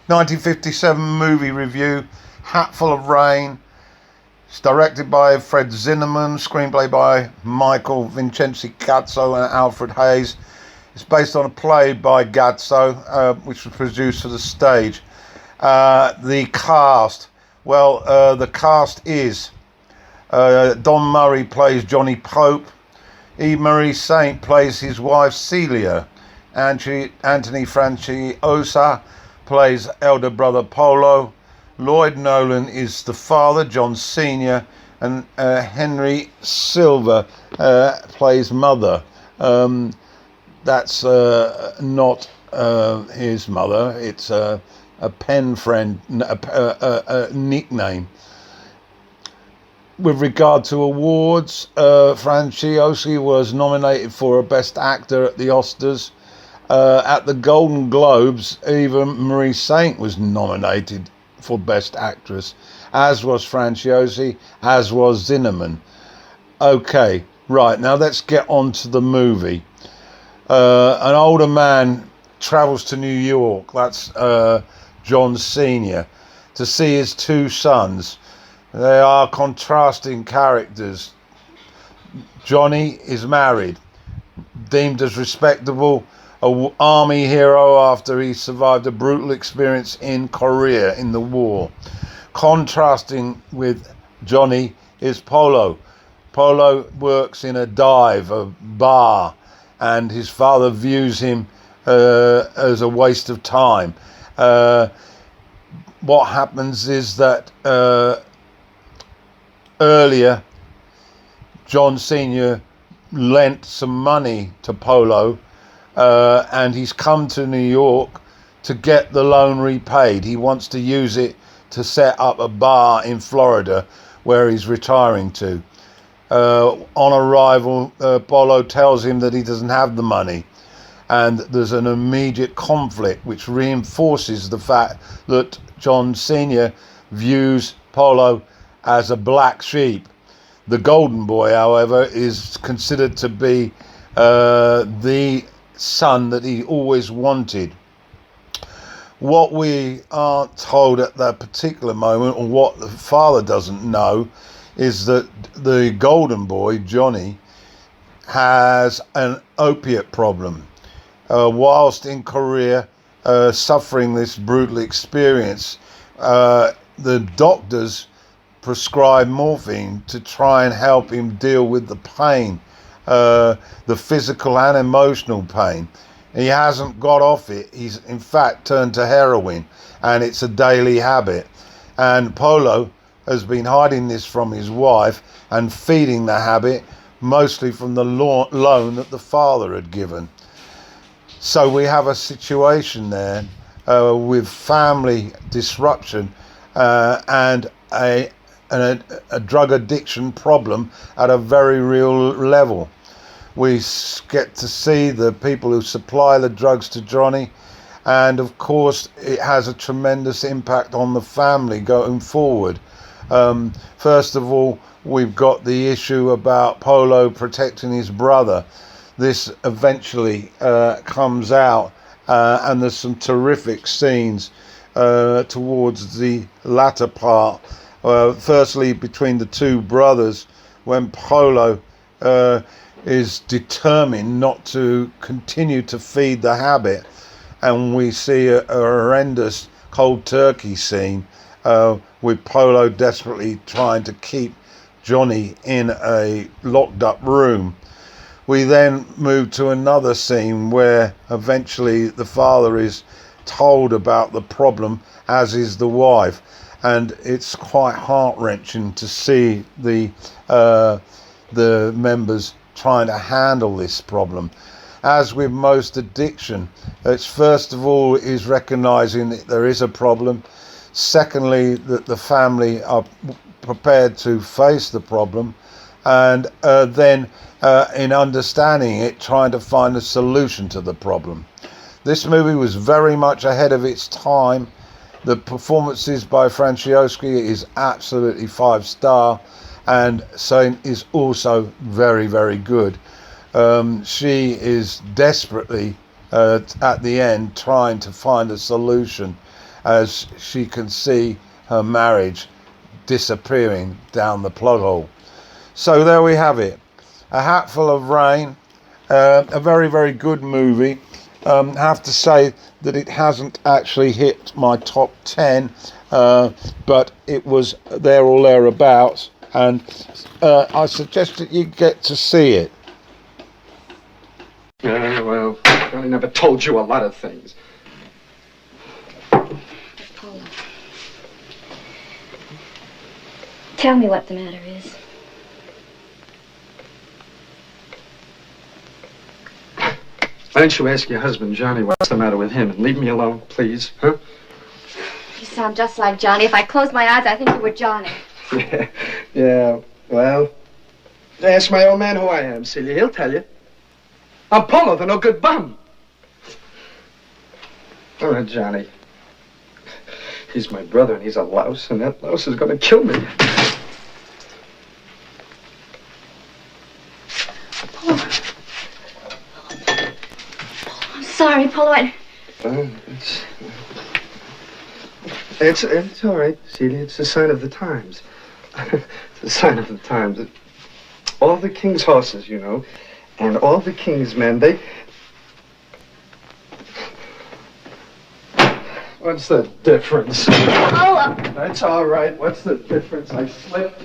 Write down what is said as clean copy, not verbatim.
1957 movie review, Hatful of Rain. It's directed by Fred Zinnemann, screenplay by Michael Vincenzi Gazzo and Alfred Hayes. It's based on a play by Gazzo, which was produced for the stage. The cast. Well, the cast is Don Murray plays Johnny Pope. E. Marie Saint plays his wife Celia. Anthony Franciosa plays elder brother Polo. Lloyd Nolan is the father, John Sr., and Henry Silver plays mother. That's not his mother. It's a pen friend, a nickname. With regard to awards, Franciosa was nominated for a Best Actor at the Oscars. At the Golden Globes, even Marie Saint was nominated for Best Actress, as was Franciosa, as was Zinnemann. Okay, right, now let's get on to the movie. An older man travels to New York, that's John Sr., to see his two sons. They are contrasting characters. Johnny is married, deemed as respectable, an army hero after he survived a brutal experience in Korea in the war. Contrasting with Johnny is Polo. Polo works in a dive, a bar, and his father views him as a waste of time. What happens is that earlier, John Sr. lent some money to Polo, and he's come to New York to get the loan repaid. He wants to use it to set up a bar in Florida where he's retiring to. On arrival, Polo tells him that he doesn't have the money, and there's an immediate conflict which reinforces the fact that John Sr. views Polo as a black sheep. The golden boy, however, is considered to be the son that he always wanted. What we aren't told at that particular moment, or what the father doesn't know, is that the golden boy, Johnny, has an opiate problem. Whilst in Korea, suffering this brutal experience, the doctors prescribe morphine to try and help him deal with the pain, the physical and emotional pain. He hasn't got off it. He's in fact turned to heroin, and it's a daily habit. And Polo has been hiding this from his wife and feeding the habit mostly from the loan that the father had given. So we have a situation there with family disruption and a drug addiction problem at a very real level. We get to see the people who supply the drugs to Johnny, and of course it has a tremendous impact on the family going forward. First of all, we've got the issue about Polo protecting his brother. This eventually comes out, and there's some terrific scenes towards the latter part. Firstly, between the two brothers, when Polo is determined not to continue to feed the habit, and we see a horrendous cold turkey scene with Polo desperately trying to keep Johnny in a locked up room. We then move to another scene where eventually the father is told about the problem, as is the wife, and it's quite heart-wrenching to see the members trying to handle this problem. As with most addiction, it's first of all is recognizing that there is a problem. Secondly, that the family are prepared to face the problem, and then in understanding it, trying to find a solution to the problem. This movie was very much ahead of its time. The performances by Franciosa is absolutely 5-star, and Saint is also very, very good. She is desperately at the end trying to find a solution, as she can see her marriage disappearing down the plug hole. So there we have it. A Hatful of Rain. A very, very good movie. Have to say that it hasn't actually hit my top 10, but it was there or thereabouts, and I suggest that you get to see it. Well, I never told you a lot of things. Polo. Tell me what the matter is. Why don't you ask your husband, Johnny, what's the matter with him, and leave me alone, please, huh? You sound just like Johnny. If I closed my eyes, I think you were Johnny. Yeah, well, ask my old man who I am, Celia. He'll tell you. I'm Polo, the no good bum. All right, Johnny. He's my brother, and he's a louse, and that louse is going to kill me. Polo. I'm sorry, Polo. It's all right, Celia. It's a sign of the times. It's a sign of the times. All the king's horses, you know, and all the king's men, they... What's the difference? Polo! That's all right. What's the difference? I slipped.